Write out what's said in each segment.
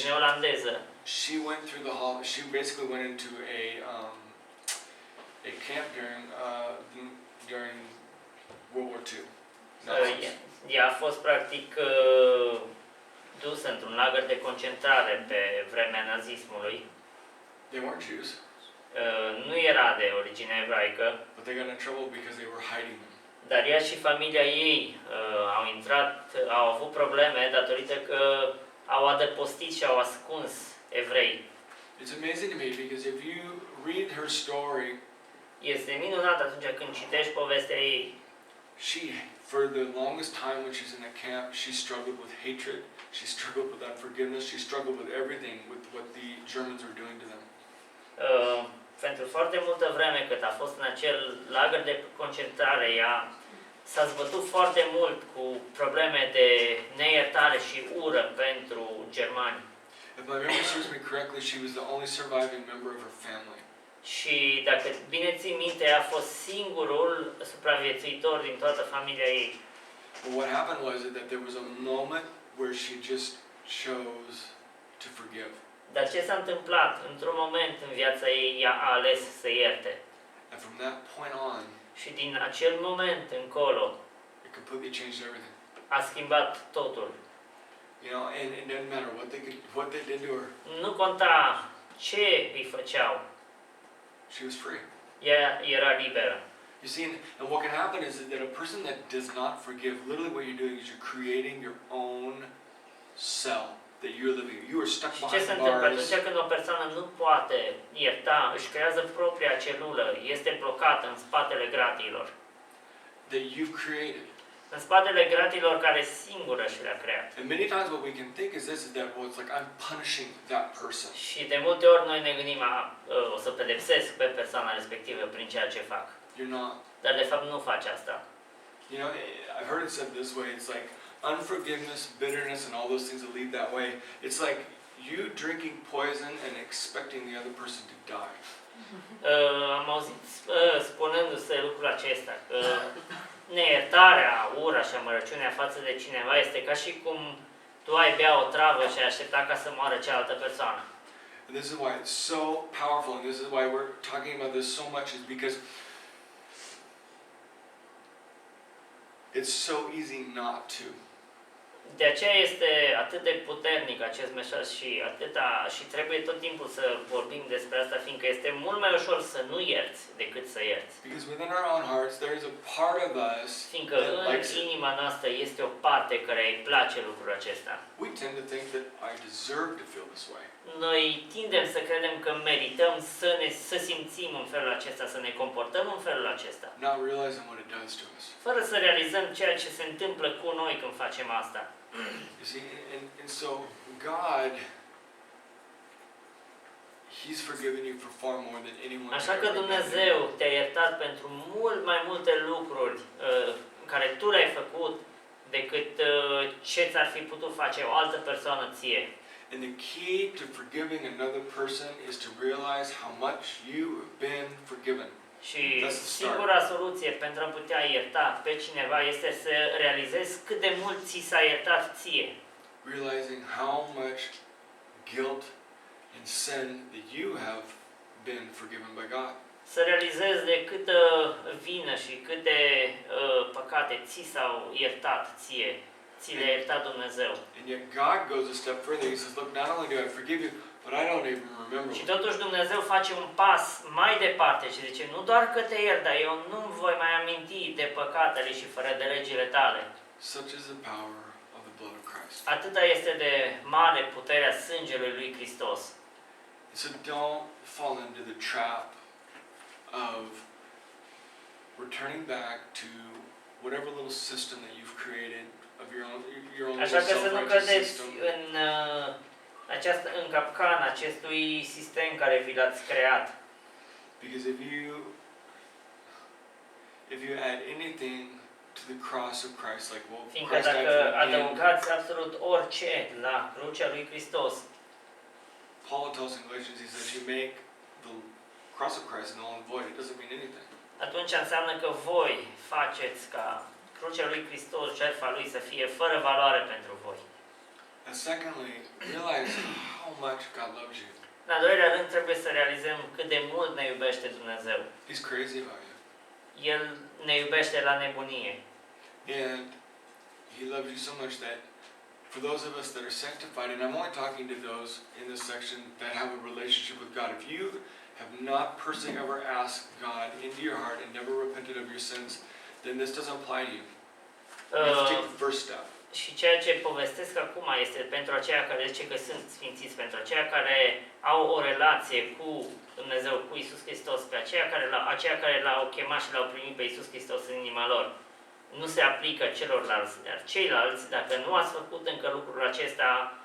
neolandeză. She went through she basically went into a camp during World War II. Ea a fost practic dusă într-un lagăr de concentrare pe vremea nazismului. They weren't Jews. Nu era de origine ebraică. But they got in trouble because they were hiding them. Dar ea și familia ei au avut probleme datorită că au adăpostit și au ascuns evrei. It's amazing to me because if you read her story, este minunat atunci când citești povestea ei. For the longest time when she's in the camp, she struggled with hatred, she struggled with unforgiveness, she struggled with everything with what the Germans were doing to them. Pentru foarte multă vreme cât a fost în acel lagăr de concentrare, ea s-a zbătut foarte mult cu probleme de neiertare și ură pentru germani. If my memory serves me correctly, she was the only surviving member of her family. Și dacă bine ții minte, a fost singurul supraviețuitor din toată familia ei. But what happened was that there was a moment where she just chose to forgive. Dar ce s-a întâmplat? Într-un moment în viața ei, ea a ales să ierte. And from that point on, și din acel moment încolo, it completely changed everything. A schimbat totul. You know, and it didn't matter what they did to her. Nu conta ce îi făceau. She was free. Ea era liberă. You see, and what can happen is that a person that does not forgive, literally what you're doing is you're creating your own cell that you're living. You are stuck behind bars. Ce se întâmplă atunci când o persoană nu poate ierta, își creează propria celulă, este blocată în spatele gratiilor. That you've created. În spatele gratiilor care singură și le-a creat. And many times what we can think is this, is that, well, it's like I'm punishing that person. Și de multe ori noi ne gândim, o să pedepsesc pe persoana respectivă prin ceea ce fac. You're not. Dar de fapt nu faci asta. You know, I've heard it said this way, it's like unforgiveness, bitterness, and all those things that lead that way. It's like you drinking poison and expecting the other person to die. Am auzit spunându-se lucrul acesta, că neiertarea, ura și amărăciunea față de cineva este ca și cum tu ai bea o travă și ai aștepta ca să moară cealaltă persoană. And this is why it's so powerful, and this is why we're talking about this so much, is because it's so easy not to. De aceea este atât de puternic acest mesaj și trebuie tot timpul să vorbim despre asta, fiindcă este mult mai ușor să nu ierți decât să ierți. Because within our own hearts there is a part of us fiindcă în inima noastră este o parte care îi place lucrul acesta. We tend to think that I deserve to feel this way. Noi tindem să credem că merităm să simțim în felul acesta, să ne comportăm în felul acesta. Not realizing what it does to us. Fără să realizăm ceea ce se întâmplă cu noi când facem asta. You see, and so God, He's forgiven you for far more than anyone. Așa că Dumnezeu te-a iertat pentru mult mai multe lucruri care tu le-ai făcut decât ce ți-ar fi putut face o altă persoană ție. And the key to forgiving another person is to realize how much you have been forgiven. Și singura soluție pentru a putea ierta pe cineva este să realizezi cât de mult ți s-a iertat ție. Realizing how much guilt and sin that you have been forgiven by God. Să realizezi de câtă vină și câte păcate ți s-au iertat ție. Ți le-a iertat Dumnezeu. And yet God goes a step further. He says, look, not only do I forgive you, but I don't even remember. Și totuși Dumnezeu face un pas mai departe și zice, nu doar că te iert, dar eu nu voi mai aminti de păcatele și fără de legile tale. Such is the power of the blood of Christ. Atâta este de mare puterea sângelui lui Hristos. So don't fall into the trap of returning back to whatever little system that you've created of your own Așa că să nu cădeți system. în capcana acestui sistem care vi l-ați creat. Because if you add anything to the cross of Christ, like fiindcă dacă adăugați absolut orice la crucea lui Hristos, Paul tells in Galatians, he says, you make the cross of Christ null and void. It doesn't mean anything. Atunci înseamnă că voi faceți ca crucea lui Hristos, jertfa lui, să fie fără valoare pentru voi. And secondly, realize how much God loves you. În al doilea rând, trebuie să realizăm cât de mult ne iubește Dumnezeu. He's crazy about you. El ne iubește la nebunie. And He loves you so much that for those of us that are sanctified, and I'm only talking to those in this section that have a relationship with God, if you have not personally ever asked God into your heart and never repented of your sins, then this doesn't apply to you. You have to take the first step. Și ceea ce povestesc acum este pentru aceia care zice că sunt sfințiți, pentru aceia care au o relație cu Dumnezeu, cu Iisus Hristos, pe aceia care l-au chemat și l-au primit pe Iisus Hristos în inima lor. Nu se aplică celorlalți, dar ceilalți, dacă nu ați făcut încă lucrul acesta,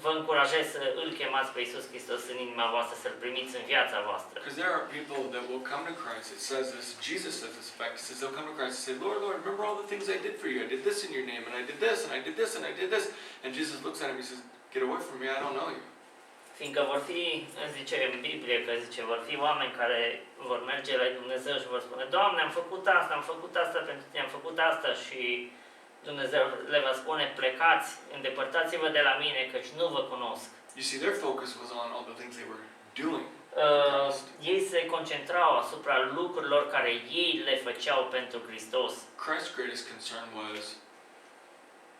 vă încurajez să îl chemați pe Iisus Hristos în inima voastră, să-l primiți în viața voastră. Because there are people that will come to Christ. It says this, Jesus says this, in fact, he says they'll come to Christ and say, Lord, Lord, remember all the things I did for you. I did this in your name, and I did this, and I did this, and I did this. And Jesus looks at him and he says, get away from me, I don't know you. Fiindcă vor fi, zice în Biblie, că zice, vor fi oameni care vor merge la Dumnezeu și vor spune, Doamne, am făcut asta pentru tine, am făcut asta și Dumnezeu le va spune, plecați, îndepărtați-vă de la mine, căci nu vă cunosc. You see, their focus was on all the things they were doing. Ei se concentrau asupra lucrurilor care ei le făceau pentru Hristos. Christ's greatest concern was,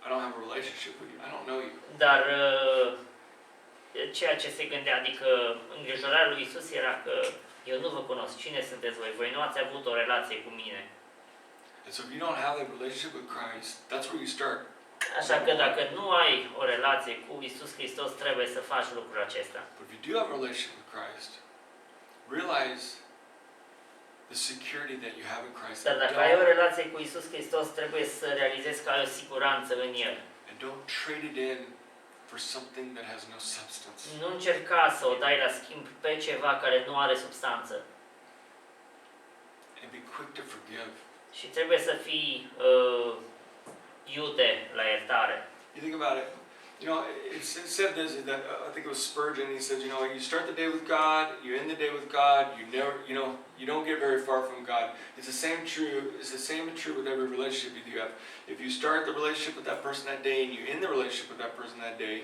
I don't have a relationship with you, I don't know you. Dar ceea ce se gândea, adică îngrijorarea lui Iisus era că eu nu vă cunosc, cine sunteți voi? Voi nu ați avut o relație cu mine. And so if you don't have that relationship with Christ, that's where you start. Așa că dacă nu ai o relație cu Iisus Hristos, trebuie să faci lucrul acesta. But if you do have a relationship with Christ, realize the security that you have in Christ. Dar dacă ai o relație cu Iisus Hristos, trebuie să realizezi că ai o siguranță în El. And don't trade it in for something that has no substance. Nu încerca să o dai la schimb pe ceva care nu are substanță. And be quick to forgive. Și trebuie să fii iute la iertare. You think about it. You know, it said this, that I think it was Spurgeon. He says, you know, you start the day with God, you end the day with God. You never, you know, you don't get very far from God. It's the same true. It's the same true with every relationship you have. If you start the relationship with that person that day, and you end the relationship with that person that day,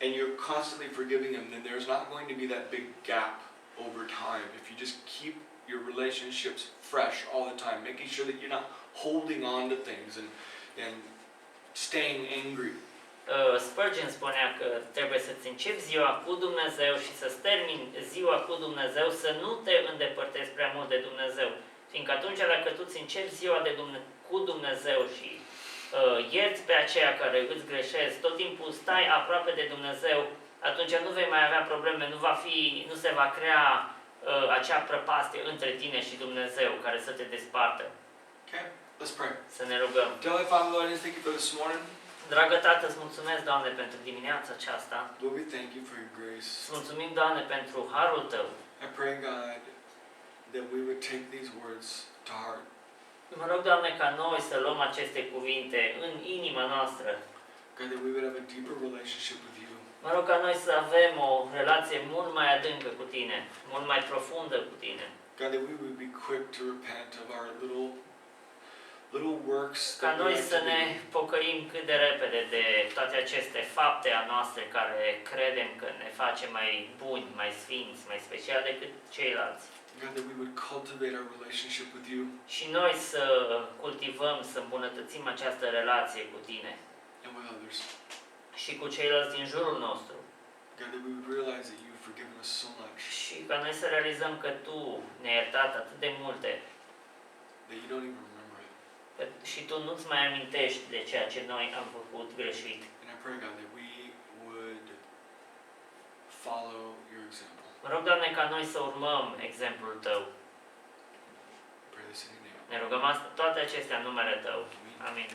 and you're constantly forgiving them, then there's not going to be that big gap over time. If you just keep your relationships fresh all the time, making sure that you're not holding on to things and staying angry. Spurgeon spunea că trebuie să-ți începi ziua cu Dumnezeu și să-ți termini ziua cu Dumnezeu, să nu te îndepărtezi prea mult de Dumnezeu. Fiindcă atunci dacă tu îți începi ziua cu Dumnezeu și ierți pe aceia care îți greșezi, tot timpul stai aproape de Dumnezeu, atunci nu vei mai avea probleme, nu se va crea acea prăpastie între tine și Dumnezeu care să te despartă. Okay, let's pray. Să ne rugăm. Heavenly Father, Lord, I just thank you for this morning. Dragă Tată, îți mulțumesc, Doamne, pentru dimineața aceasta. Lord, we thank you for your grace. Îți mulțumim, Doamne, pentru harul Tău. I pray, God, that we would take these words to heart. Mă rog, Doamne, ca noi să luăm aceste cuvinte în inima noastră. God, that we would have a deeper relationship with you. Mă rog ca noi să avem o relație mult mai adâncă cu Tine, mult mai profundă cu Tine. God, that we would be quick to repent of our little works. Ca noi să ne pocăim cât de repede de toate aceste fapte a noastre care credem că ne face mai buni, mai sfinți, mai special decât ceilalți. God, that we would cultivate our relationship with you. Și noi să cultivăm, să îmbunătățim această relație cu Tine. And with others. Și cu ceilalți din jurul nostru. God, that we would realize that you've forgiven us so much. Și ca noi să realizăm că Tu ne-ai iertat atât de multe. That you don't even remember it. Și Tu nu-ți mai amintești de ceea ce noi am făcut greșit. And I pray, God, that we would follow your example. Mă rog, Doamne, ca noi să urmăm exemplul Tău. I pray this in your name. Ne rugăm toate acestea în numele Tău. Amin.